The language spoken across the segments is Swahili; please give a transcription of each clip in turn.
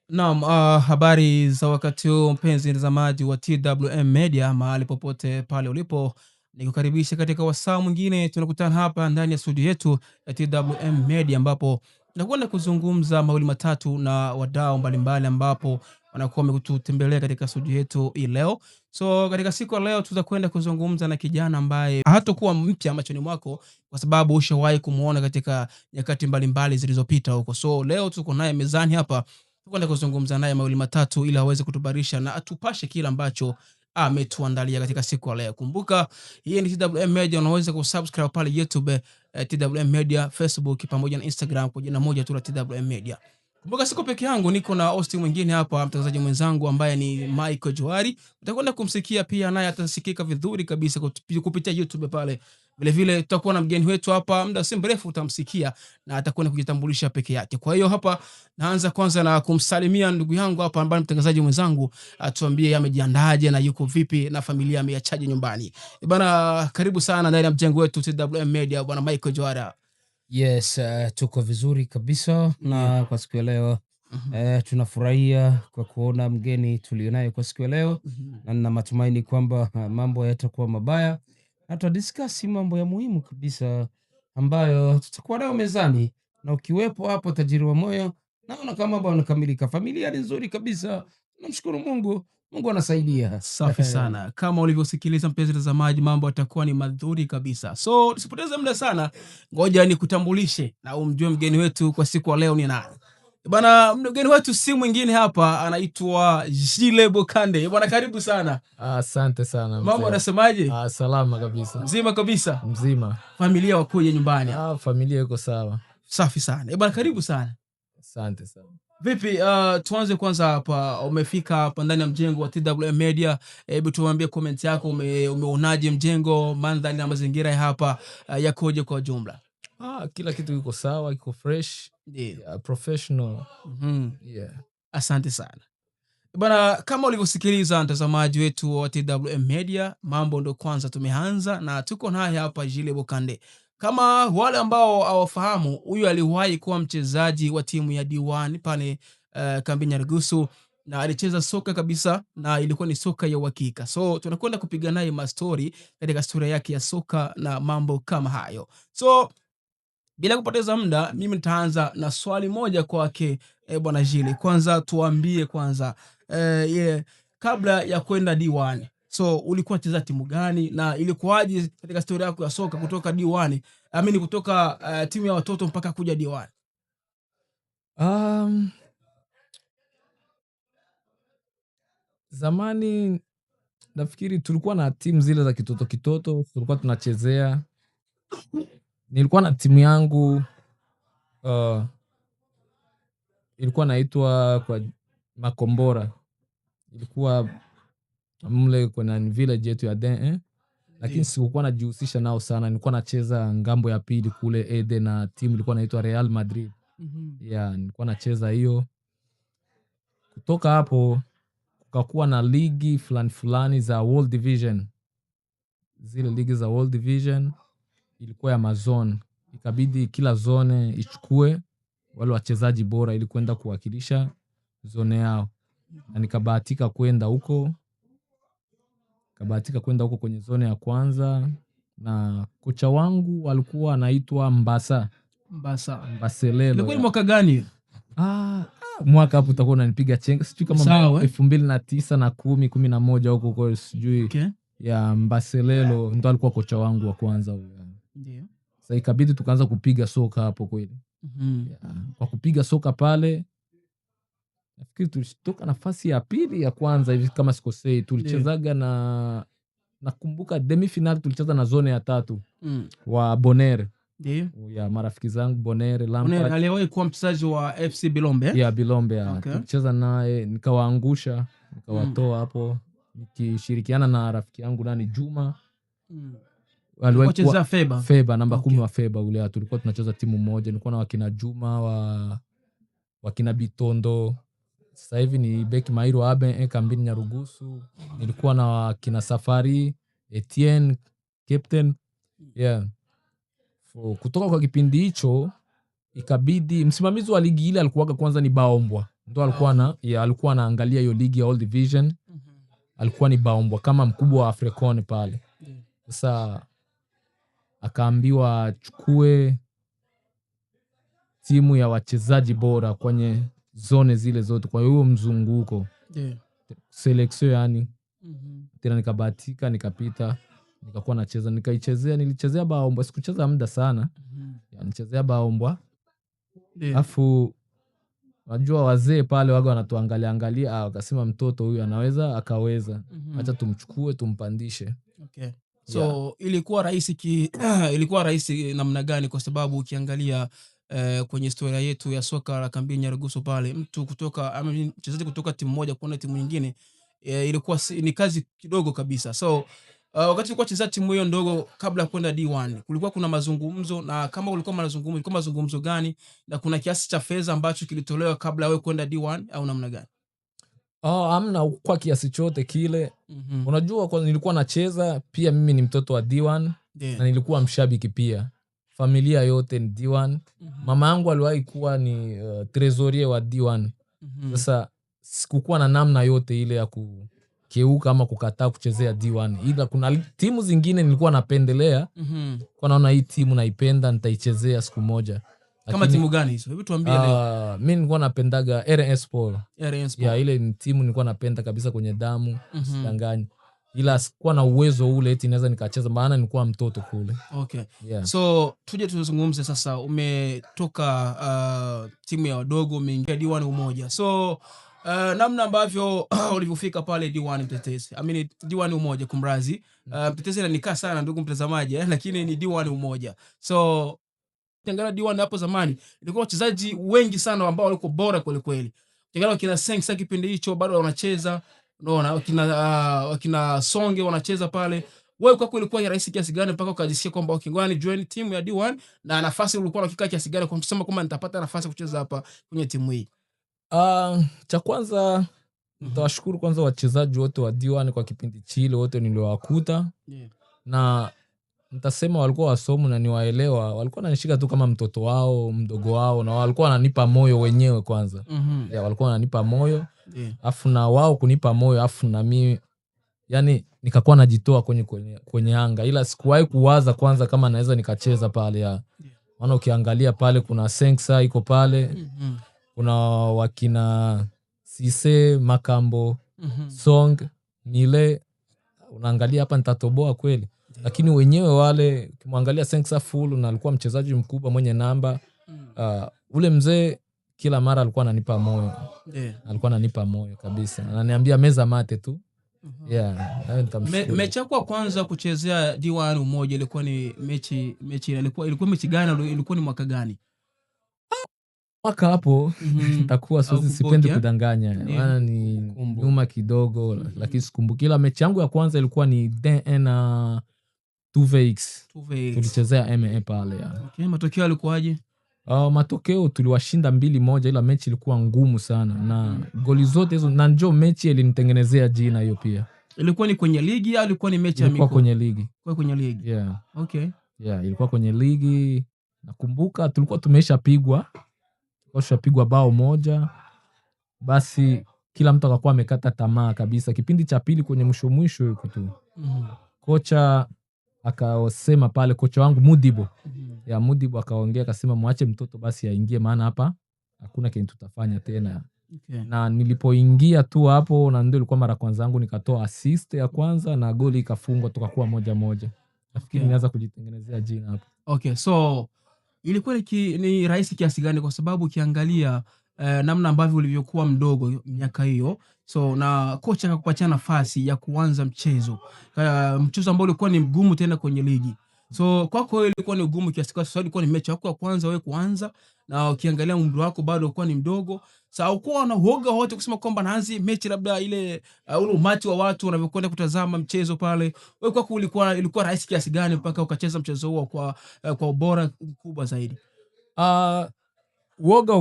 Naam, habari za wakati huu mpenzi mtazamaji wa TWM Media mahali popote pale ulipo, nikukaribisha katika wasaa mwingine. Tunakutana hapa ndani ya studio yetu ya TWM Media ambapo tunakwenda kuzungumza mawili matatu na wadau mbalimbali ambapo wanakuwa wametutembelea katika studio yetu hii leo. So katika siku ya leo tutakwenda kuzungumza na kijana ambaye hatakuwa mpya machoni mwako kwa sababu ushawahi kumuona katika nyakati mbalimbali zilizopita huko. So leo tuko naye mezani hapa tukwenda kuzungumza naye mawili matatu ili aweze kutubarisha na atupashe kila ambacho ametuandalia katika siku ya leo. Kumbuka hii ni TWM Media, unaweza kusubscribe pale YouTube, TWM Media, Facebook pamoja na Instagram kwa jina moja tu la TWM Media. Kumbuka siko peke yangu, niko na host mwingine hapa, mtangazaji mwenzangu ambaye ni Michael Johari. Utakwenda kumsikia pia, naye atasikika vizuri kabisa kupitia YouTube pale. Vile vile tutakuwa na mgeni wetu hapa, muda si mrefu utamsikia na atakwenda kujitambulisha peke yake. Kwa hiyo hapa naanza kwanza na kumsalimia ndugu yangu hapa ambaye mtangazaji mwenzangu, atuambie amejiandaje na yuko vipi na familia ameachaje nyumbani. Bwana, karibu sana ndani ya mjengo wetu TWM Media, bwana Michael Johara. Yes, tuko vizuri kabisa na kwa siku ya leo tunafurahia kwa kuona mgeni tulionaye kwa siku ya leo na nina matumaini kwamba mambo yatakuwa mabaya na tutadiskasi mambo ya muhimu kabisa ambayo tutakuwa nayo mezani, na ukiwepo hapo tajiri wa moyo, naona kama mambo yanakamilika. Familia ni nzuri kabisa, namshukuru Mungu. Mungu anasaidia. Safi sana. Kama ulivyosikiliza mpenzi mtazamaji, mambo yatakuwa ni mazuri kabisa. So tusipoteze muda sana, ngoja nikutambulishe na umjue mgeni wetu kwa siku ya leo ni nani. Bwana, mgeni wetu si mwingine hapa, anaitwa Jile Bokande. Bwana, karibu sana. Asante sana. Mambo anasemaje? Salama kabisa. Mzima kabisa. Mzima. Familia wakoje nyumbani? Familia iko sawa. Safi sana. Bwana, karibu sana. Asante sana. Vipi, tuanze kwanza hapa, umefika hapa ndani ya mjengo wa TWM Media. Hebu tuambie comment yako, umeonaje mjengo, mandhari na mazingira ya hapa yakoje kwa jumla? Kila kitu kiko sawa, kiko fresh, professional. Yeah. Asante sana. Bana, kama ulivyosikiliza mtazamaji wetu wa TWM Media, mambo ndo kwanza tumeanza na tuko naye hapa Jile Bokande. Kama wale ambao hawafahamu, huyu aliwahi kuwa mchezaji wa timu ya D1 pale kambi Nyarugusu, na alicheza soka kabisa na ilikuwa ni soka ya uhakika. So tunakwenda kupiga naye mastori katika story yake ya soka na mambo kama hayo. So bila kupoteza muda, mimi nitaanza na swali moja kwake bwana Jile. Kwanza tuambie kwanza, kabla ya kwenda D1, so ulikuwa unacheza timu gani na ilikuwaje katika story yako ya soka kutoka D1, kutoka timu ya watoto mpaka kuja D1? Zamani nafikiri tulikuwa na timu zile za kitoto tulikuwa tunachezea. Nilikuwa na timu yangu ilikuwa naitwa kwa Makombora. Ilikuwa mle kwenye village yetu ya Den, lakini sikuwa najihusisha nao sana. Nilikuwa nacheza ngambo ya pili kule Ede na timu ilikuwa inaitwa Real Madrid. Nilikuwa nacheza hiyo. Kutoka hapo kukakuwa na ligi fulani za World Division. Zile ligi za World Division ilikuwa ya mazone. Ikabidi kila zone ichukue wale wachezaji bora ili kwenda kuwakilisha zone yao. Na nikabahatika kwenda huko. Kwenye zone ya kwanza, na kocha wangu alikuwa anaitwa Mbaselelo. Ilikuwa mwaka gani? Mwaka hapo utakuwa unanipiga chenga. Sijui kama 2009 na 10, 11 huko kwa sijui. Okay. Ya Mbaselelo ndo alikuwa kocha wangu wa kwanza. Ndio. Sasa ikabidi tukaanza kupiga soka hapo kweli. Kwa kupiga soka pale nafikiri tulitoka nafasi ya pili ya kwanza hivi kama sikosei. Tulichezaga na nakumbuka demi final tulicheza na zone ya 3 wa Bonere. Ndio. Ya marafiki zangu Bonere Lampard. Aliwahi kuwa mchezaji wa FC Bilombe. Ya Bilombe. Okay. Tulicheza naye nikawaangusha, nikawatoa hapo nikishirikiana na rafiki yangu Juma. Aliwahi kucheza Feba namba 10 wa Feba ule. Tulikuwa tunacheza timu moja. Nilikuwa na wakina Juma wakina Bitondo. Sasa hivi ni Beki Mairo Abe kambini Nyarugusu. Nilikuwa na wakina Safari Etienne captain. Kutoka kwa kipindi hicho ikabidi msimamizi wa ligi ile alikuwa kwanza ni Baombwa. ndo alikuwa anaangalia hiyo ligi ya All Division. Alikuwa ni Baombwa kama mkubwa wa Africon pale. Sasa akaambiwa chukue timu ya wachezaji bora kwenye zone zile zote, kwa hiyo mzunguko selection yani. Tena nikabahatika nikapita, nikakuwa nacheza, nilichezea Baombwa, sikucheza muda sana. Nichezea Baombwa. Alafu wajua wazee pale waga wanatuangalia wakasema mtoto huyu anaweza akaweza. Acha tumchukue tumpandishe. Okay. So ilikuwa rahisi namna gani? Kwa sababu ukiangalia kwenye historia yetu ya soka la kambi Nyarugusu pale, mtu kutoka mchezaji kutoka timu moja kuenda timu nyingine ilikuwa ni kazi kidogo kabisa. So wakati ulikuwa cheza timu hiyo ndogo kabla ya kwenda D1, kulikuwa kuna mazungumzo, na kama kulikuwa mazungumzo gani, na kuna kiasi cha fedha ambacho kilitolewa kabla wewe kwenda D1 au namna gani? Hamna kwa kiasi chote kile. Unajua kwa nilikuwa nacheza pia, mimi ni mtoto wa D1 na nilikuwa mshabiki pia. Familia yote ni D1. Mama yangu aliwahi kuwa ni trezorier wa D1. Sasa sikukuwa na namna yote ile ya kukeuka ama kukataa kuchezea D1. Ila kuna timu zingine nilikuwa napendelea. Kwa naona hii timu naipenda, nitaichezea siku moja. Kama timu gani hizo? Hebu tuambie leo. Mimi nilikuwa napendaga RS Sport. Ile ni timu nilikuwa napenda kabisa kwenye damu, sidangani. Ila sikuwa na uwezo ule eti naweza nikacheza, maana nilikuwa mtoto kule. Okay. So tuje tuzungumze sasa, umetoka timu ya wadogo umeingia D1 Umoja. So namna ambavyo ulivyofika pale D1 Mtetezi. D1 Umoja kumrazi. Mtetezi inanikaa sana ndugu mtazamaji, lakini ni D1 Umoja. So Tengana D1 hapo zamani ilikuwa wachezaji wengi sana ambao walikuwa bora kweli kweli. Tengana wakina Sengsa kipindi hicho bado wanacheza, unaona wakina Songe wanacheza pale. Wewe kwako ilikuwa ni rahisi kiasi gani mpaka ukajisikia kwamba ukingwani join timu ya D1, na nafasi ulikuwa unafika kiasi gani kwa kusema kwamba nitapata nafasi kucheza hapa kwenye timu hii? Cha kwanza nitawashukuru kwanza wachezaji wote wa D1 kwa kipindi chile wote niliowakuta. Na nitasema walikuwa wasomu na niwaelewa, walikuwa wananishika tu kama mtoto wao, mdogo wao, na walikuwa wananipa moyo wenyewe kwanza. Walikuwa wananipa moyo. Afu na wao kunipa moyo, afu na mimi yani nikakuwa najitoa kwenye anga. Ila sikuwahi kuwaza kwanza kama naweza nikacheza pale. Maana ukiangalia pale kuna Sengsa iko pale. Kuna wakina Sise, Makambo, Song, Nile. Unaangalia hapa nitatoboa kweli. Lakini wenyewe wale, ukimwangalia Sengsa full na alikuwa mchezaji mkubwa mwenye namba. Ule mzee kila mara alikuwa ananipa moyo. Alikuwa ananipa moyo kabisa. Ananiambia meza mate tu. Mechi yako kwanza kuchezea D1 Umoja ilikuwa ni mechi ilikuwa mechi gani? Ilikuwa ni mwaka gani? Mwaka hapo nitakuwa sipendi kudanganya. Maana ni nyuma kidogo, lakini sikumbuki. Ila mechi yangu ya kwanza ilikuwa ni DN 2VX. Tulichezea MA pale. Okay, matokeo yalikuwaje? Matokeo tuliwashinda 2-1, ila mechi ilikuwa ngumu sana. Na goli zote hizo, na njoo mechi ilinitengenezea jina hiyo pia. Ilikuwa ni kwenye ligi au ilikuwa ni mechi ya miko? Ilikuwa kwenye ligi. Kwenye ligi. Okay. Ilikuwa kwenye ligi. Nakumbuka tulikuwa tumeshapigwa. Tushapigwa bao moja. Basi kila mtu akakuwa amekata tamaa kabisa. Kipindi cha pili kwenye mwisho yuko tu. Kocha akasema pale, kocha wangu Mudibo. Mudibo akaongea akasema muache mtoto basi aingie, maana hapa hakuna kitu tutafanya tena. Na nilipoingia tu hapo, na ndio ilikuwa mara kwanza yangu nikatoa assist ya kwanza na goli ikafungwa, tukakuwa 1-1. Nafikiri nianza kujitengenezea jina hapo. Okay, so ilikuwa ni rahisi kiasi gani? Kwa sababu ukiangalia namna ambavyo ulivyokuwa mdogo miaka hiyo, so na kocha akakupatia nafasi ya kuanza mchezo ambao ulikuwa ni mgumu tena kwenye ligi. So kwako ilikuwa ni ugumu kiasi gani? Sababu ilikuwa ni mechi yako ya kwanza wewe kuanza, na ukiangalia umri wako bado ulikuwa ni mdogo. Sasa uko na uoga wote kusema kwamba naanzi mechi labda ile ule umati wa watu wanavyokwenda kutazama mchezo pale. Wewe kwako ilikuwa rahisi kiasi gani mpaka ukacheza mchezo huo kwa ubora mkubwa zaidi? Uoga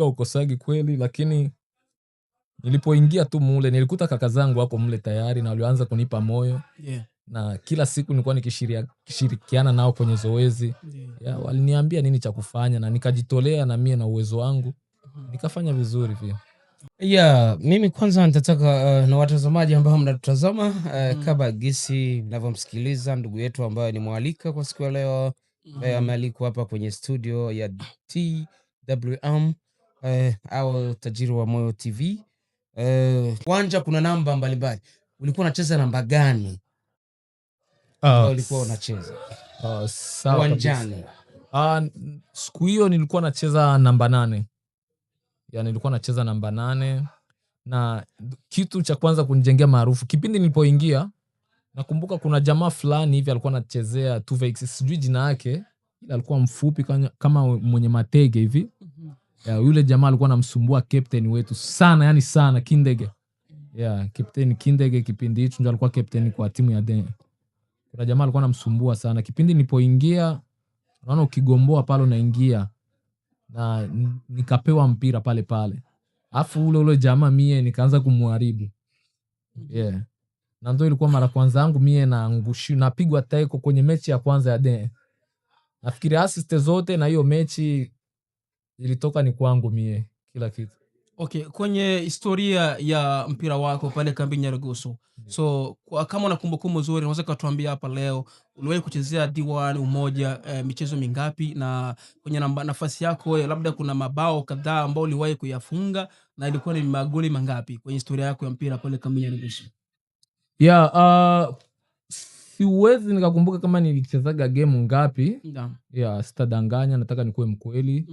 ukosagi kweli, lakini nilipoingia tu mule nilikuta kaka zangu wako mule tayari na walianza kunipa moyo. Na kila siku nilikuwa nikishirikiana nao kwenye zoezi. Waliniambia nini cha kufanya na nikajitolea na mie na uwezo wangu. nikafanya vizuri pia. Yeah, mimi kwanza nitataka na watazamaji ambao mnatutazama kama gisi mnavyomsikiliza ndugu yetu ambaye ni mwalika kwa siku ya leo, amealikwa hapa kwenye studio ya TWM au Tajiri wa Moyo TV. Uwanja kuna namba mbalimbali. Ulikuwa unacheza namba gani? Ulikuwa unacheza Sawa uwanjani? Siku hiyo nilikuwa nacheza namba 8. Yani nilikuwa nacheza namba 8, na kitu cha kwanza kunijengea maarufu kipindi nilipoingia, nakumbuka kuna jamaa fulani hivi alikuwa anachezea 2VX, sijui jina yake, ila alikuwa mfupi kama mwenye matege hivi. Yule jamaa alikuwa anamsumbua captain wetu sana, yani sana, Kindege. Captain Kindege kipindi hicho ndio alikuwa captain kwa timu ya Den. Kuna jamaa alikuwa anamsumbua sana. Kipindi nilipoingia, unaona ukigomboa pale unaingia, na nikapewa mpira pale pale. Afu ule jamaa mie nikaanza kumuharibu. Na ndio ilikuwa mara kwanza yangu mie napigwa taiko kwenye mechi ya kwanza ya Den. Nafikiri assist zote na hiyo mechi ilitoka ni kwangu mie, kila kitu. Okay, kwenye historia ya mpira wako pale kambi Nyarugusu, so kama una kumbukumbu nzuri unaweza kutuambia hapa leo, uliwahi kuchezea D1 Umoja michezo mingapi, na kwenye nafasi yako labda kuna mabao kadhaa ambao uliwahi kuyafunga, na ilikuwa ni magoli mangapi kwenye historia yako ya mpira pale kambi Nyarugusu? Siwezi nikakumbuka kama nilichezaga game ngapi. Sitadanganya, nataka nikuwe mkweli.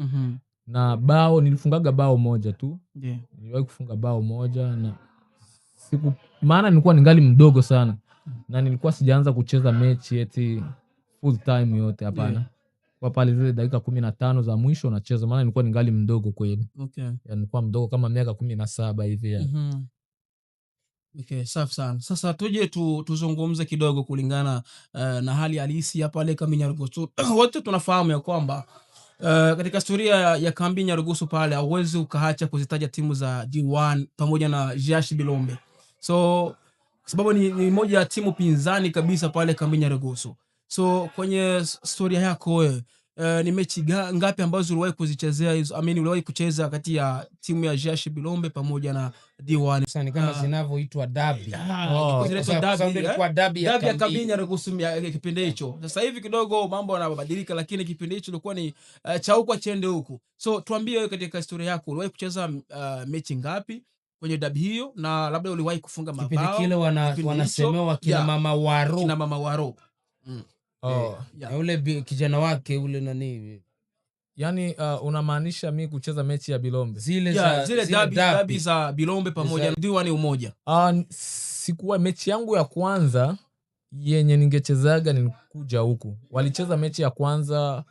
Na bao nilifungaga bao moja tu. Niliwahi kufunga bao moja, na maana nilikuwa ningali mdogo sana, na nilikuwa sijaanza kucheza mechi eti full time yote, hapana. Kwa pale zile dakika 15 za mwisho nacheza, maana nilikuwa ningali mdogo kweli. Nilikuwa mdogo kama miaka 17 hivi. Okay, safi sana. Sasa tuje tuzungumze kidogo kulingana na hali halisi hapa pale kambi Nyarugusu. Wote tunafahamu ya kwamba katika historia ya kambi Nyarugusu pale hauwezi ukaacha kuzitaja timu za D1 pamoja na GH Bilombe. So sababu ni moja ya timu pinzani kabisa pale kambi Nyarugusu. So kwenye historia yako wewe, ni mechi ngapi ambazo uliwahi kuzichezea hizo? Uliwahi kucheza kati ya timu ya GH Bilombe pamoja na D1? Sasa kama zinavyoitwa derby. Derby ya kambi Nyarugusu kipindi hicho. Sasa hivi kidogo mambo yanabadilika, lakini kipindi hicho ilikuwa ni cha huko chende huko. So tuambie wewe katika historia yako uliwahi kucheza mechi ngapi kwenye derby hiyo, na labda uliwahi kufunga mabao? Kipindi kile wanasemewa kina Mama Waro. Kina Mama Waro. Ule kijana wake ule nani? Yani unamaanisha mimi kucheza mechi ya Bilombe? Zile derby za Bilombe pamoja na D1 Umoja. Sikuwa mechi yangu ya kwanza yenye ningechezaga nilikuja huku. Walicheza mechi ya kwanza.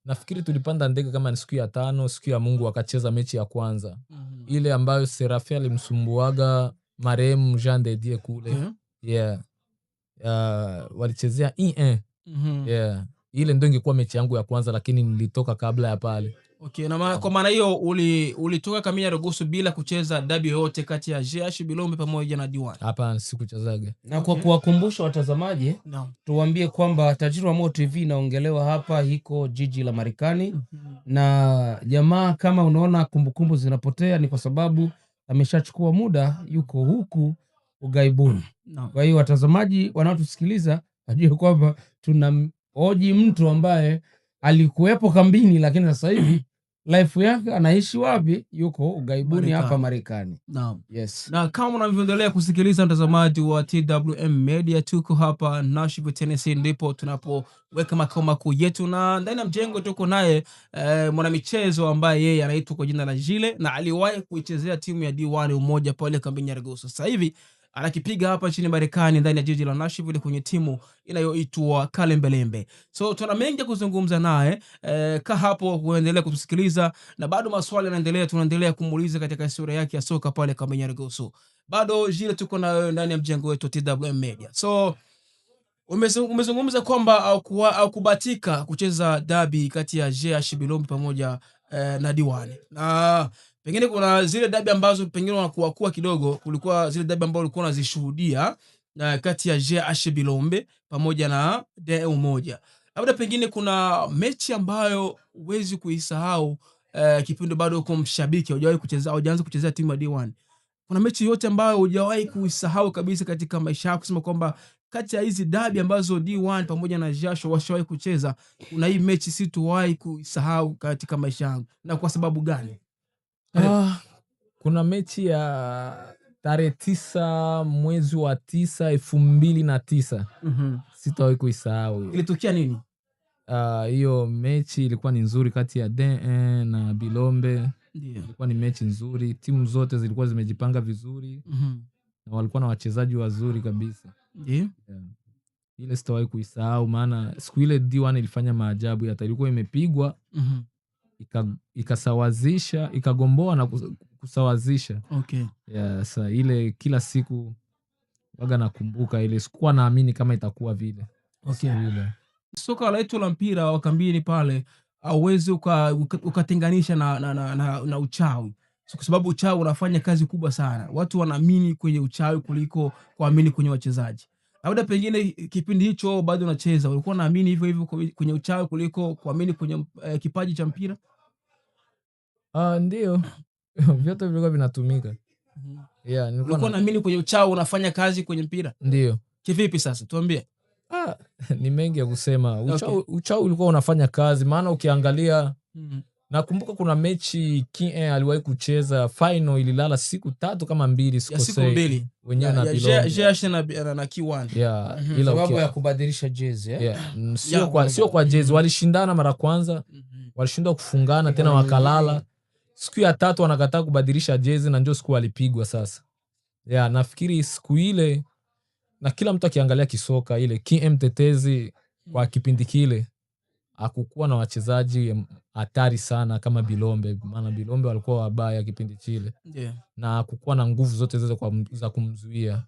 Nafikiri tulipanda ndege kama ni siku ya 5, siku ya Mungu wakacheza mechi ya kwanza. Ile ambayo Serafia alimsumbuaga marehemu Jean de Dieu kule. Walichezea ile ndio ingekuwa mechi yangu ya kwanza, lakini nilitoka kabla ya pale. Okay, na kwa maana hiyo ulitoka kambi Nyarugusu bila kucheza derby yote kati ya GH Bilombe pamoja na D1? Hapana, sikuchezaga. Na kwa kuwakumbusha watazamaji, tuwaambie kwamba Tajiri wa Moyo TV inaongelewa hapa iko jiji la Marekani. Na jamaa kama unaona kumbukumbu zinapotea ni kwa sababu ameshachukua muda yuko huku ugaibuni. Kwa hiyo watazamaji wanaotusikiliza wajue kwamba tunamhoji mtu ambaye alikuwepo kambini, lakini sasa hivi life yake anaishi wapi? Yuko ugaibuni hapa Marekani. Na kama unavyoendelea kusikiliza mtazamaji wa TWM Media, tuko hapa Nashville, Tennessee, ndipo tunapoweka makao makuu yetu, na ndani ya mjengo tuko naye mwanamichezo ambaye yeye anaitwa kwa jina la Jile, na aliwahi kuichezea timu ya D1 Umoja pale kambi Nyarugusu. Sasa hivi anakipiga hapa nchini Marekani ndani ya jiji la Nashville kwenye timu inayoitwa Kalembelembe. So tuna mengi kuzungumza naye, ka hapo kuendelea kutusikiliza, na bado maswali yanaendelea, tunaendelea kumuuliza katika historia yake ya soka pale kambi Nyarugusu. Bado Jile tuko na ndani ya mjengo wetu TWM Media. So umezungumza kwamba au kubatika kucheza derby kati ya GH Bilombe pamoja na D1. Na pengine kuna zile derby ambazo pengine wanakuwa kidogo, kulikuwa zile derby ambazo ulikuwa unazishuhudia kati ya GH Bilombe pamoja na D1 Umoja. Labda pengine kuna mechi ambayo huwezi kuisahau kipindi bado uko mshabiki, hujaanza kuchezea timu ya D1, kuna mechi yote ambayo hujawahi kuisahau kabisa katika maisha yako, kusema kwamba kati ya hizi dabi ambazo D1 pamoja na Jasho washawahi kucheza, kuna hii mechi sitowahi kuisahau katika maisha yangu, na kwa sababu gani? Kuna mechi ya tarehe 9 mwezi wa 9 2009. Sitawahi kuisahau. Ilitokea nini? Hiyo mechi ilikuwa ni nzuri kati ya D1 na Bilombe. Ilikuwa ni mechi nzuri, timu zote zilikuwa zimejipanga vizuri. Na walikuwa na wachezaji wazuri kabisa. Ile sitawahi kuisahau, maana siku ile D1 ilifanya maajabu. Hata ilikuwa imepigwa, ikasawazisha, ikagomboa na kusawazisha. Sasa ile kila siku waga nakumbuka ile, sikuwa naamini kama itakuwa vile. Soka letu la mpira wa kambini pale hauwezi ukatenganisha na uchawi, kwa sababu uchawi unafanya kazi kubwa sana. Watu wanaamini kwenye uchawi kuliko kuamini kwenye wachezaji. Labda pengine kipindi hicho bado unacheza, ulikuwa unaamini hivyo hivyo kwenye uchawi kuliko kuamini kwenye kipaji cha mpira? Ndio. Vyote vilikuwa vinatumika. Ulikuwa unaamini kwenye uchawi unafanya kazi kwenye mpira? Ndio. Kivipi sasa? Tuambie. Ni mengi ya kusema. Uchawi ulikuwa unafanya kazi, maana ukiangalia, nakumbuka kuna mechi King aliwahi kucheza final, ililala siku 3 kama 2 sikosei. Wenyewe na Bilombe. Jasho na K1. Sababu ya kubadilisha jezi. Sio kwa jezi, walishindana mara kwanza, walishindwa kufungana tena wakalala. Siku ya 3 wanakataa kubadilisha jezi na ndio siku walipigwa sasa. Nafikiri siku ile, na kila mtu akiangalia kisoka ile KM Tetezi kwa kipindi kile hakukuwa na wachezaji hatari sana kama Bilombe, maana Bilombe walikuwa wabaya kipindi kile. Na hakukuwa na nguvu zote za kumzuia.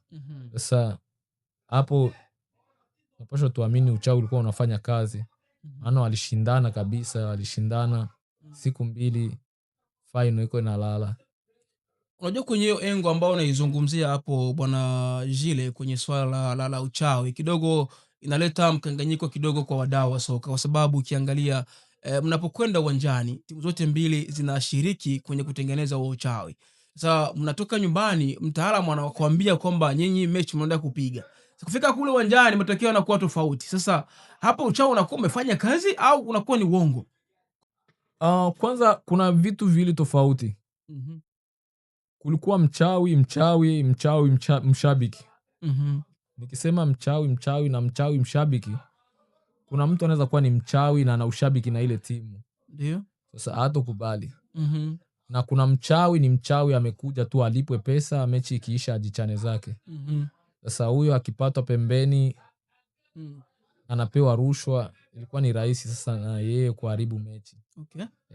Sasa hapo napaswa tuamini uchawi ulikuwa unafanya kazi. Maana walishindana kabisa, walishindana siku 2, final iko inalala. Unajua kwenye hiyo engo ambao unaizungumzia hapo bwana Jile, kwenye swala la uchawi kidogo inaleta mkanganyiko kidogo kwa wadau wa soka, kwa sababu ukiangalia mnapokwenda uwanjani timu zote mbili zinashiriki kwenye kutengeneza huo uchawi. Sasa mnatoka nyumbani, mtaalamu anakuambia kwamba nyinyi mechi mnaenda kupiga. Sasa kufika kule uwanjani matokeo yanakuwa tofauti. Sasa hapo uchawi unakuwa umefanya kazi au unakuwa ni uongo? Kwanza kuna vitu viwili tofauti. Kulikuwa mchawi, mshabiki. Nikisema mchawi na mshabiki, kuna mtu anaweza kuwa ni mchawi na ana ushabiki na ile timu. Ndio. Sasa hatokubali. Na kuna mchawi ni mchawi amekuja tu alipwe pesa, mechi ikiisha ajichane zake. Sasa huyo akipatwa pembeni, anapewa rushwa, ilikuwa ni rahisi sasa na yeye kuharibu mechi.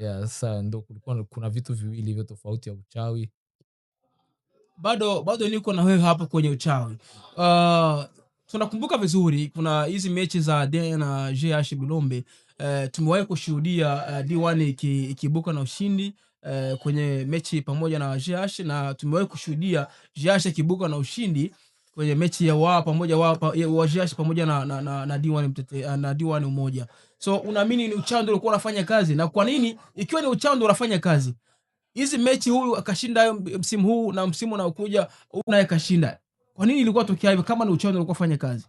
Sasa ndio kulikuwa kuna vitu viwili hivyo tofauti ya uchawi. Bado niko na wewe hapo kwenye uchawi. Tunakumbuka vizuri kuna hizi mechi za D1 na JH Bilombe. Tumewahi kushuhudia D1 ikibuka na ushindi kwenye mechi pamoja na JH, na tumewahi kushuhudia JH ikibuka na ushindi kwenye mechi ya wa JH pamoja na D1 na D1 umoja. So unaamini ni uchawi ndio ulikuwa unafanya kazi? Na kwa nini ikiwa ni uchawi ndio unafanya kazi, hizi mechi huyu akashinda msimu huu na msimu unaokuja huyu naye kashinda, kwa nini ilikuwa tokea hivyo kama ni uchawi ndio ulikuwa fanya kazi?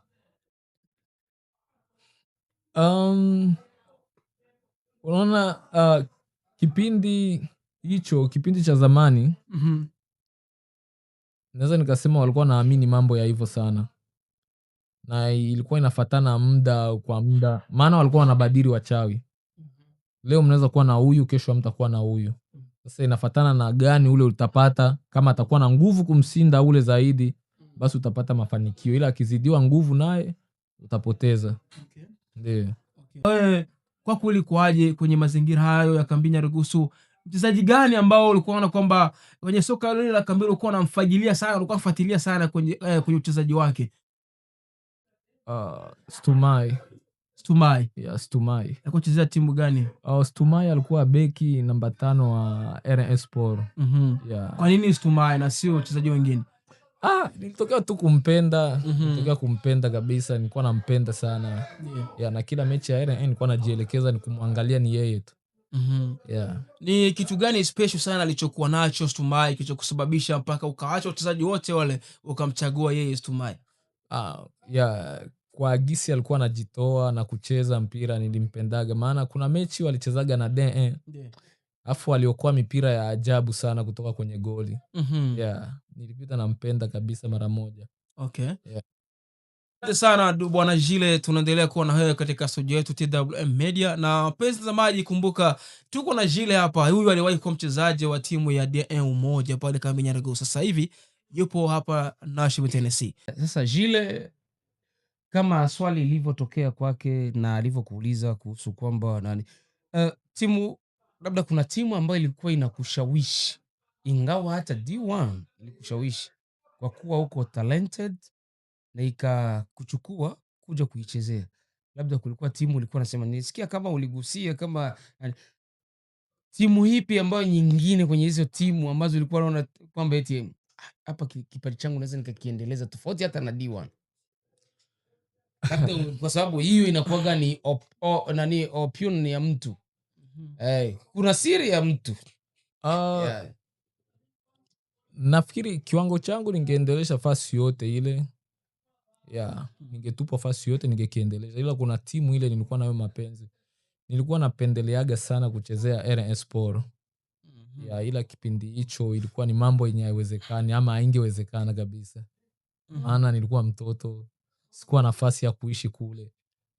Unaona, kipindi hicho, kipindi cha zamani, naweza nikasema walikuwa naamini mambo ya hivyo sana, na ilikuwa inafatana muda kwa muda, maana walikuwa wanabadili wachawi. Leo mnaweza kuwa na huyu, kesho mtakuwa na huyu. Sasa inafatana na gani ule utapata. Kama atakuwa na nguvu kumshinda ule zaidi, basi utapata mafanikio, ila akizidiwa nguvu naye utapoteza. Ndio. Kwa kweli kwaje kwenye mazingira hayo ya kambini ya Rugusu, mchezaji gani ambao ulikuwa unaona kwamba kwenye soka lile la kambini ulikuwa unamfagilia sana, ulikuwa unafuatilia sana kwenye uchezaji wake? Stumai. Stumai. Alikuwa chezea timu gani? Stumai alikuwa beki namba 5 wa RS Sport. Kwa nini Stumai na sio wachezaji wengine? Nilitokea tu kumpenda. Nilitokea kumpenda kabisa, nilikuwa nampenda sana. Na kila mechi ya RN nilikuwa najielekeza ni kumwangalia ni yeye tu. Yeah. Ni kitu gani special sana alichokuwa nacho Stumai kilichokusababisha mpaka ukaacha wachezaji wote wale ukamchagua yeye Stumai? Yeah. Kwa gisi alikuwa anajitoa na kucheza mpira nilimpendaga, maana kuna mechi walichezaga na D1 afu waliokuwa mipira ya ajabu sana kutoka kwenye goli. Yeah, nilipita nampenda kabisa mara moja. Okay. Yeah. Asante sana bwana Jile, tunaendelea kuwa na wewe katika studio yetu TWM Media. Na mpenzi mtazamaji, kumbuka tuko na Jile hapa. Huyu aliwahi kuwa mchezaji wa timu ya D1 Umoja pale kambi Nyarugusu. Sasa hivi yupo hapa Nashville, Tennessee. Sasa Jile, kama swali lilivyotokea kwake na alivyokuuliza kuhusu kwamba nani timu, labda kuna timu ambayo ilikuwa inakushawishi ingawa hata D1 ilikushawishi kwa kuwa uko talented na ikakuchukua kuja kuichezea, labda kulikuwa timu ulikuwa nasema, nisikia kama uligusia kama timu hipi ambayo nyingine kwenye hizo timu ambazo ulikuwa unaona kwamba eti hapa kipaji changu naweza nikakiendeleza tofauti hata na D1? Labda kwa sababu hiyo inakuwaga ni opinion ya mtu. Kuna siri ya mtu. Yeah. Nafikiri kiwango changu ningeendelesha fasi yote ile. Yeah, ningetupa fasi yote ningekiendelesha, ila kuna timu ile nilikuwa nayo mapenzi. Nilikuwa napendeleaga sana kuchezea RS Sport. Yeah, ila kipindi hicho ilikuwa ni mambo yenye haiwezekani ama haingewezekana kabisa. Maana nilikuwa mtoto, sikuwa nafasi ya kuishi kule.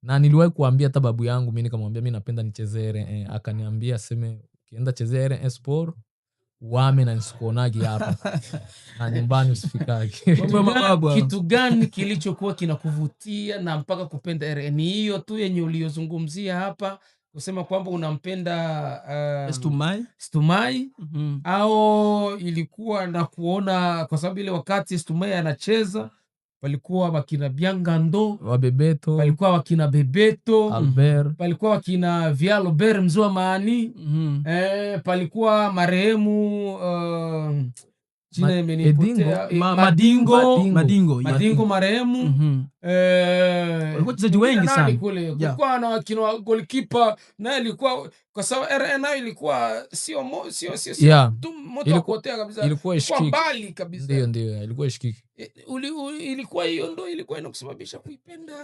Na niliwahi kuambia hata babu yangu, mimi nikamwambia mimi napenda nichezee RS. Akaniambia seme ukienda chezea RS Sport wame na nisikuonagi hapa na nyumbani usifikagi. Kitu gani kilichokuwa kinakuvutia na mpaka kupenda RS? Ni hiyo tu yenye uliyozungumzia hapa kusema kwamba unampenda Stumai au ilikuwa na kuona kwa sababu ile wakati Stumai anacheza palikuwa wakina Biangando Wabebeto, palikuwa wakina Bebeto Albert, palikuwa wakina Vialobert Mzua Maani, palikukuwa marehemu jina imenipotea, Madingo marehemu. Walikuwa wachezaji wengi sana kule. Kulikuwa na wakina goalkeeper na ilikuwa kwa sababu RN ilikuwa sio moto wa kuotea kabisa, ilikuwa mbali kabisa. Ndio ilikuwa ishikiki. Ilikuwa hiyo ndio ilikuwa inakusababisha kuipenda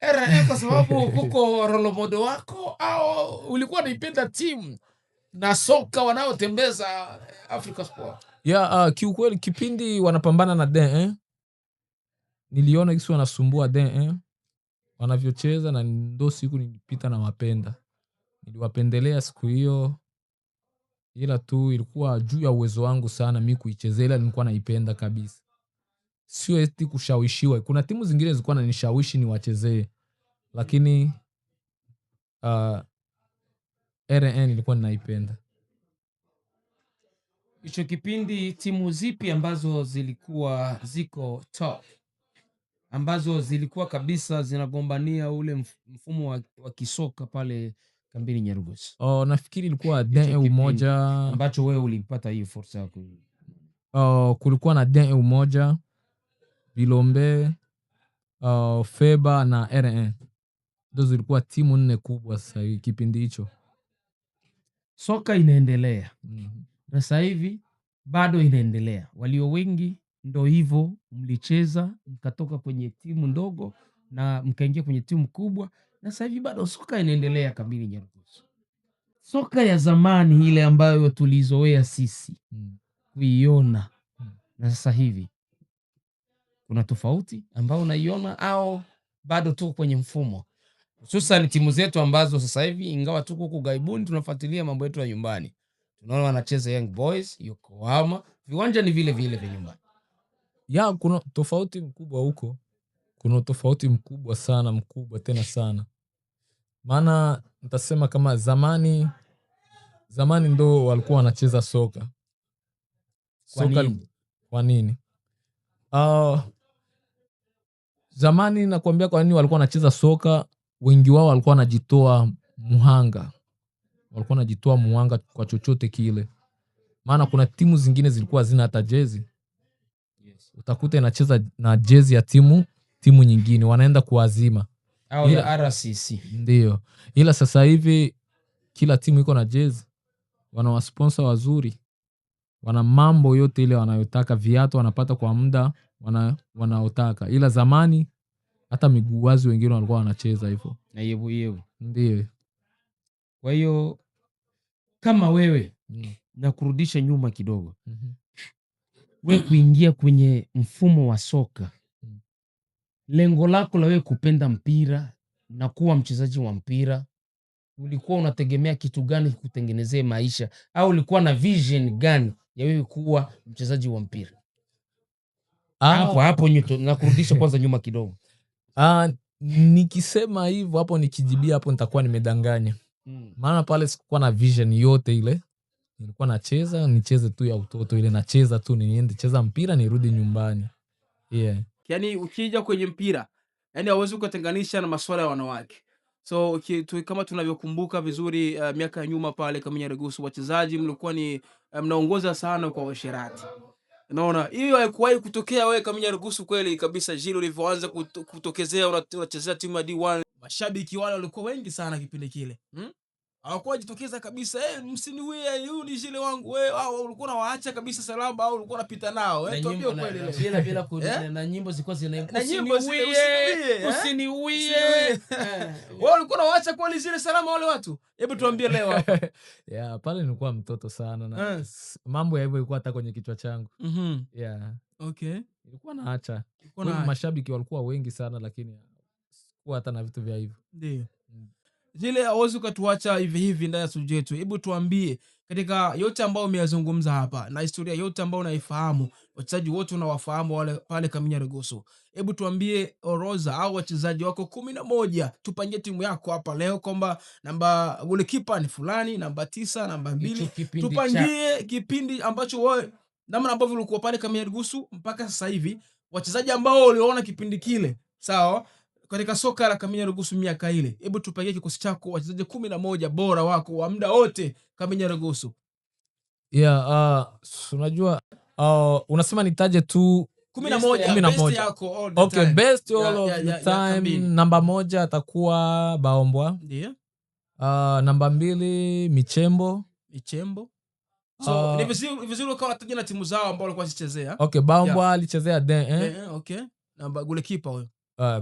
RN kwa sababu huko role model wako, au ulikuwa unaipenda timu na soka wanaotembeza Africa Sport? Kiukweli kipindi wanapambana na D1 niliona kisi wanasumbua D1 wanavyocheza, na ndo siku nilipita na mapenda, niliwapendelea siku hiyo, ila tu ilikuwa juu ya uwezo wangu sana mimi kuichezea, ila nilikuwa naipenda kabisa, sio eti kushawishiwa. Kuna timu zingine zilikuwa nanishawishi niwachezee, lakini RN ilikuwa ninaipenda. Hicho kipindi timu zipi ambazo zilikuwa ziko top, ambazo zilikuwa kabisa zinagombania ule mfumo wa kisoka pale kambini Nyarugusu? Nafikiri ilikuwa D1 Umoja ambacho wewe ulipata hiyo fursa ya kulikuwa na D1 Umoja, Bilombe, Feba na RN. Ndio zilikuwa timu 4 kubwa sasa hivi kipindi hicho. Soka inaendelea. Na sasa hivi bado inaendelea. Walio wengi ndo hivyo, mlicheza mkatoka kwenye timu ndogo na mkaingia kwenye timu kubwa, na sasa hivi bado soka inaendelea kambini Nyarugusu. Soka ya zamani ile ambayo tulizoea sisi kuiona na sasa hivi, kuna tofauti ambao unaiona au bado tuko kwenye mfumo? Hususan timu zetu ambazo sasa hivi ingawa tuko huko gaibuni tunafuatilia mambo yetu ya nyumbani, tunaona wanacheza Young Boys, Yokohama, viwanja ni vile vile vya nyumbani. Kuna tofauti mkubwa huko. Kuna tofauti mkubwa sana, mkubwa tena sana. Maana nitasema kama zamani ndo walikuwa wanacheza soka. Kwa nini? Zamani nakwambia kwa nini walikuwa wanacheza soka, wengi wao walikuwa wanajitoa muhanga. Walikuwa wanajitoa muhanga kwa chochote kile. Maana kuna timu zingine zilikuwa hazina hata jezi. Utakuta inacheza na jezi ya timu nyingine, wanaenda kuazima au ya RCC. Ndio. Ila sasa hivi kila timu iko na jezi, wana wasponsor wazuri, wana mambo yote ile wanayotaka, viatu wanapata kwa muda wanaotaka. Ila zamani hata miguu wazi wengine walikuwa wanacheza hivyo. Na yevu. Ndiyo. Kwa hiyo kama wewe na kurudisha nyuma kidogo, wewe kuingia kwenye mfumo wa soka, lengo lako la wewe kupenda mpira na kuwa mchezaji wa mpira, ulikuwa unategemea kitu gani kutengenezea maisha, au ulikuwa na vision gani ya wewe kuwa mchezaji wa mpira? Hapo na kurudisha kwanza nyuma kidogo. Nikisema hivyo hapo, nikijibia hapo nitakuwa nimedanganya. Maana pale sikuwa na vision yote ile. Nilikuwa nicheze tu ya utoto ile, nacheza tu, niende cheza mpira nirudi nyumbani. Yeah. Yani ukija kwenye mpira, yani hauwezi kutenganisha na masuala ya wanawake. So kama tunavyokumbuka vizuri miaka ya nyuma pale Kaminya Regusu, wachezaji mlikuwa ni mnaongoza sana kwa washerati. Unaona, hiyo haikuwahi kutokea wewe Kaminya Regusu kweli kabisa. Jilo ulivyoanza kutokezea unachezea timu ya D1, mashabiki wale walikuwa wengi sana kipindi kile. Hawakuwa jitokeza kabisa, msiniwie, huyu ni Jile wangu, au ulikuwa unawaacha kabisa salama, au ulikuwa unapita nao, tuambie kweli leo. Bila na nyimbo zilikuwa zinaimba, usiniwie. Wao ulikuwa unawaacha kweli Jile salama wale watu? Hebu tuambie leo hapa. Yeah, pale nilikuwa mtoto sana na mambo ya hivyo ilikuwa hata kwenye kichwa changu. Yeah. Okay. Ilikuwa naacha. Mashabiki walikuwa wengi sana, lakini sikuwa hata na vitu vya hivyo. Ndio. Jile hawezi ukatuacha hivi ndani ya studio yetu. Hebu tuambie, katika yote ambayo umeyazungumza hapa na historia yote ambayo unaifahamu, wachezaji wote unawafahamu wale pale Kaminya Regusu, hebu tuambie orodha au wachezaji wako 11. Tupangie timu yako hapa leo kwamba namba goalkeeper ni fulani, namba 9, namba 2. Tupangie kipindi ambacho wewe namna ambavyo ulikuwa pale Kaminya Regusu mpaka sasa hivi, wachezaji ambao uliona kipindi kile, sawa, katika soka la Kaminya Regusu miaka ile. Hebu tupangie kikosi chako wachezaji 11 bora wako wa muda wote Kaminya Regusu. Yeah, unajua unasema nitaje tu 11 best yako all the okay, time. Best all of the time. Namba 1 atakuwa Baombwa. Ndio. Namba 2 Michembo. So ni vizuri ukawa unataja na timu zao ambao walikuwa wakichezea. Okay, Baombwa alichezea okay. Namba goalkeeper huyo.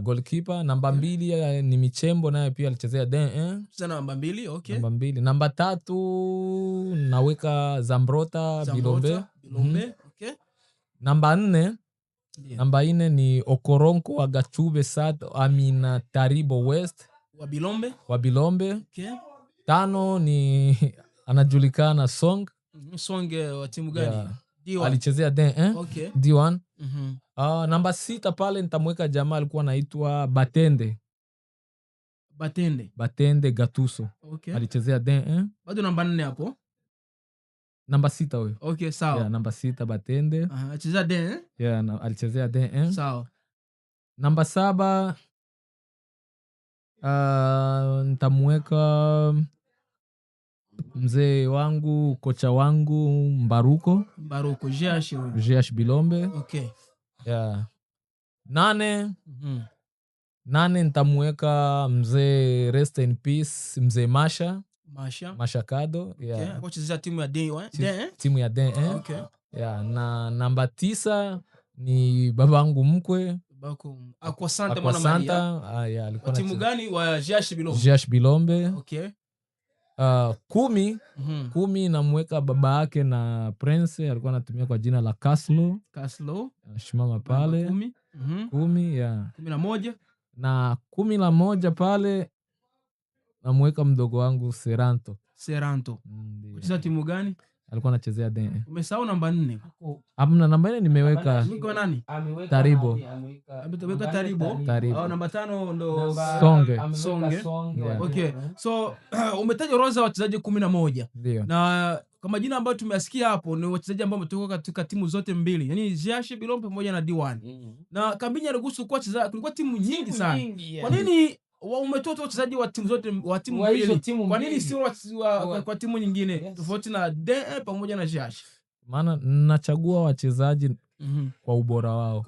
Goalkeeper. Namba 2 ni Michembo, naye pia alichezea namba 2. Okay. Namba 2. Namba 3 naweka Zambrota Bilombe. Okay. Namba 4 Namba 4 ni Okoronko wa Gachube Sad Amina Taribo West wa Bilombe. Okay. 5 ni anajulikana Song wa timu gani? D1. Alichezea Okay. D1. Namba 6 pale nitamweka jamaa alikuwa anaitwa Batende Gatuso. Okay. Alichezea bado namba 4 hapo. Namba 6 huyo. Okay, sawa. Yeah, namba 6 Batende. Alichezea alichezea sawa. Namba 7 nitamweka mzee wangu, kocha wangu Mbaruko Jeash Bilombe. Okay. Yeah. 8 nitamweka mzee rest in peace mzee Masha Kado. Yeah. Okay. Chezea timu ya D1. Timu ya D1. Okay. Yeah, na namba 9 ni babangu mkwe Akwa Santa mwana Maria. Yeah, alikuwa timu gani? Wa Jeash Bilombe. Okay. 10 namweka baba yake na Prince, alikuwa anatumia kwa jina la Kaslo. Shimama pale. 10. Yeah. 11. Na 11 pale namweka mdogo wangu Seranto. Kucheza timu gani? Alikuwa anachezea Umesahau namba 4. Hamna, namba 4 nimeweka. Niko nani? Taribo. Ameweka Taribo. Namba 5 ndo Songe. Yeah. Okay. So umetaja orodha wachezaji 11. Ndio. Na kwa majina ambayo tumeyasikia hapo ni wachezaji ambao wametoka katika timu zote mbili. Yaani Jeash Bilombe pamoja na D1. Na Kaminya Regusu kulikuwa timu nyingi sana. Kwa nini umetoa wachezaji wa timu zote wa timu mbili? Kwa nini sio kwa timu nyingine tofauti na DE pamoja na Jeash? Maana nachagua wachezaji kwa ubora wao.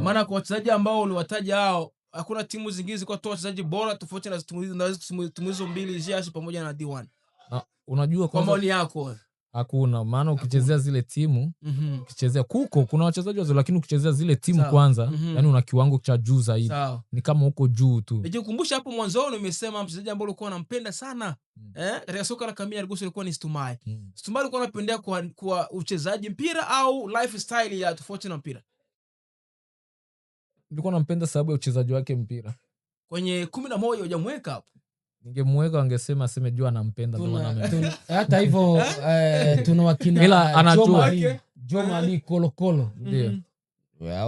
Maana kwa wachezaji ambao uliwataja hao hakuna timu zingine zilikuwa toa wachezaji bora tofauti na timu hizo mbili Jiashi pamoja na D1? Unajua kwa maoni yako hakuna, maana ukichezea zile timu ukichezea kuna wachezaji wazuri, lakini ukichezea zile timu kwanza yani una kiwango cha juu zaidi. Ni kama huko juu tu. Nijikumbusha hapo mwanzoni umesema mchezaji ambaye ulikuwa unampenda sana katika soka la Kambi Nyarugusu ilikuwa ni Stumai. Stumai alikuwa anapendea kwa uchezaji mpira au lifestyle ya tofauti na mpira? Nilikuwa nampenda sababu ya uchezaji wake mpira. Kwenye 11 hujamweka hapo? Ningemweka wangesema jua anampenda ndio maana. Hata hivyo tuna wakina ila anajua Joma Ali Kolokolo ndio.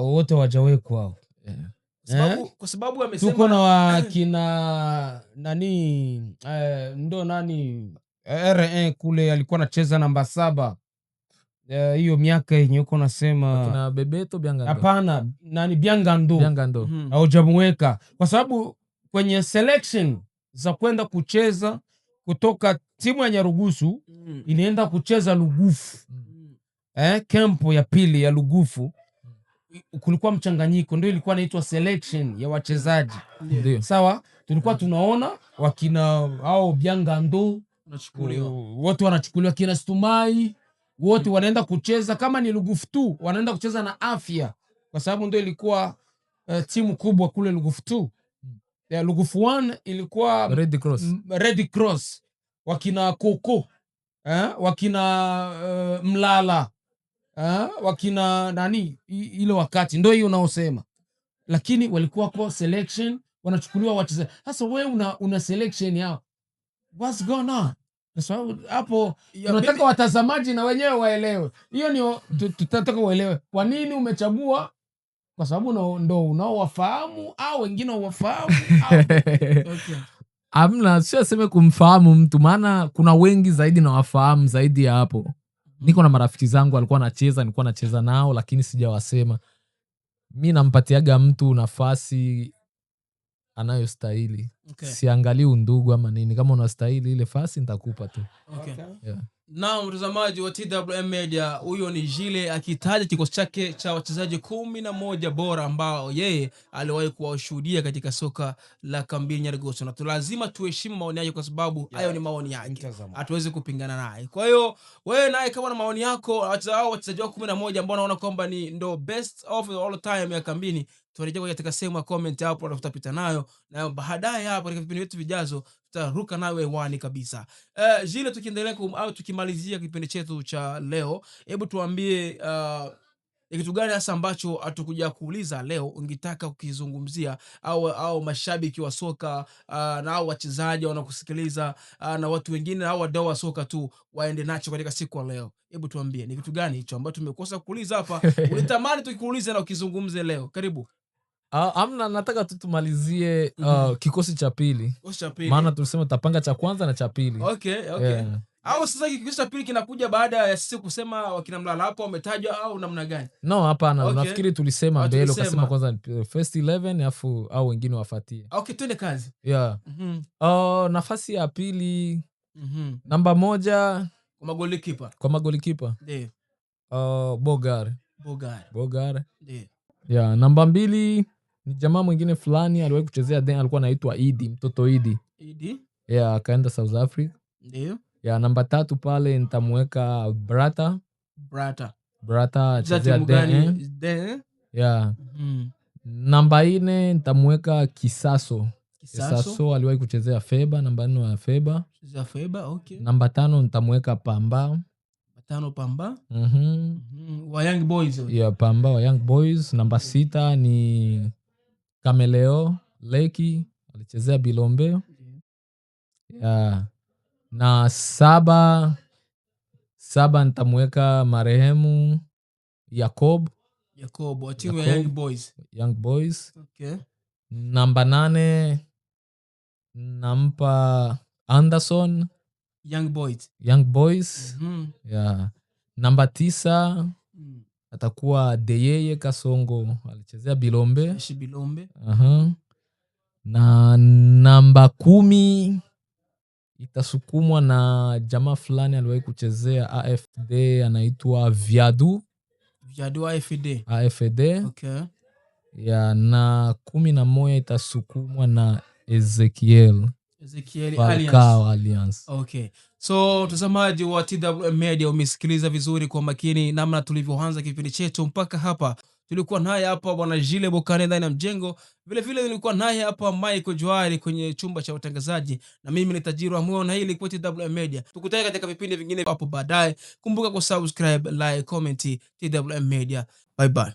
Wote wajawekwa hao. Kwa sababu amesema tuko na wakina nani ndo nani R1 kule alikuwa anacheza namba 7 hiyo miaka yenye uko nasema kuna Bebeto Biangando. Hapana, nani Biangando. Haujamweka kwa sababu kwenye selection za kwenda kucheza kutoka timu ya Nyarugusu inaenda kucheza Lugufu. Kempo ya pili ya Lugufu kulikuwa mchanganyiko, ndio ilikuwa inaitwa selection ya wachezaji. Sawa, tulikuwa tunaona wakina hao Biangando wote wanachukuliwa, kina Stumai wote wanaenda kucheza kama ni Lugufu tu, wanaenda kucheza na Afya kwa sababu ndio ilikuwa timu kubwa kule Lugufu tu. Ya Lugufu 1 ilikuwa Red Cross wakina Koko wakina Mlala wakina nani ile wakati ndio hiyo unaosema, lakini walikuwa kwa selection wanachukuliwa wachezaji. Sasa wewe una selection yao, what's going on? Sababu hapo tunataka watazamaji na wenyewe waelewe. Hiyo ni tutataka waelewe kwa nini umechagua, kwa sababu ndo unaowafahamu au wengine wafahamu okay. Amna sio sema kumfahamu mtu, maana kuna wengi zaidi na wafahamu zaidi ya hapo. Niko na marafiki zangu walikuwa anacheza, nilikuwa nacheza nao, lakini sijawasema. Mimi nampatiaga mtu nafasi anayostahili. Siangalii undugu ama nini. Kama unastahili ile nafasi nitakupa tu. Yeah. Na mtazamaji wa TWM Media, huyo ni Jile akitaja kikosi chake cha wachezaji 11 bora ambao yeye aliwahi kuwashuhudia katika soka la Kambi Nyarugusu. Na lazima tuheshimu maoni yake kwa sababu hayo ni maoni yake. Hatuwezi kupingana naye. Kwa hiyo wewe naye kama na maoni yako wachezaji wako 11 ambao unaona kwamba ni ndo best of all time ya Kambini, tuarejea katika sehemu ya comment hapo na tutapita nayo, na baadaye hapo katika vipindi vyetu vijazo tutaruka nawe hewani kabisa. Jile, tukiendelea au tukimalizia kipindi chetu cha leo, hebu tuambie kitu gani hasa ambacho hatukuja kuuliza leo ungetaka ukizungumzia au mashabiki wa soka na au wachezaji wanakusikiliza na watu wengine au wadau wa soka tu waende nacho katika siku ya leo? Hebu tuambie ni kitu gani hicho ambacho tumekosa kuuliza hapa ulitamani tukikuulize na ukizungumze leo? Karibu. Amna, nataka tumalizie kikosi cha pili. Maana tulisema tutapanga cha kwanza na cha pili. Okay. Yeah. Au sasa kikosi cha pili kinakuja baada ya sisi kusema wakina Mlala hapo wametajwa au namna gani? No, hapana. Nafikiri tulisema mbele ukasema kwanza first 11 afu au wengine wafuatie. Okay, twende kazi. Yeah. Nafasi ya pili namba 1 kwa magolikipa. Ndio. Bogar. Ndio. Yeah, namba 2 ni jamaa mwingine fulani aliwahi kuchezea alikuwa anaitwa Idi, mtoto Idi. Yeah, akaenda South Africa. Ndio. Yeah, namba 3 pale nitamweka Brata chezea Den. Yeah. Namba 4 nitamweka Kisaso aliwahi kuchezea Feba, namba 4 wa Feba. Okay. Namba 5 nitamweka Pamba. Wa Young Boys. Yeah, Pamba wa Young Boys. Namba 6 ni Kameleo Leki, alichezea Bilombe. Yeah. Na 7 nitamweka marehemu Jacob wa timu ya Young Boys. Okay. Namba 8 nampa Anderson Young Boys. Yeah. Namba 9 atakuwa Deyeye Kasongo, alichezea Bilombe. Na namba 10 itasukumwa na jamaa fulani aliwahi kuchezea AFD, anaitwa Viadu AFD. Okay. ya na 11 itasukumwa na Ezekiel Falcao Alliance. Okay. So mtazamaji wa TWM Media, umesikiliza vizuri kwa makini namna tulivyoanza kipindi chetu mpaka hapa. Tulikuwa naye hapa bwana Jile Bokane ndani ya mjengo. Vile vile nilikuwa naye hapa Michael Joari kwenye chumba cha utangazaji, na mimi ni Tajiri wa Moyo, na hili kwa TWM Media. Tukutane katika vipindi vingine hapo baadaye. Kumbuka kusubscribe, like, comment TWM Media. Bye bye.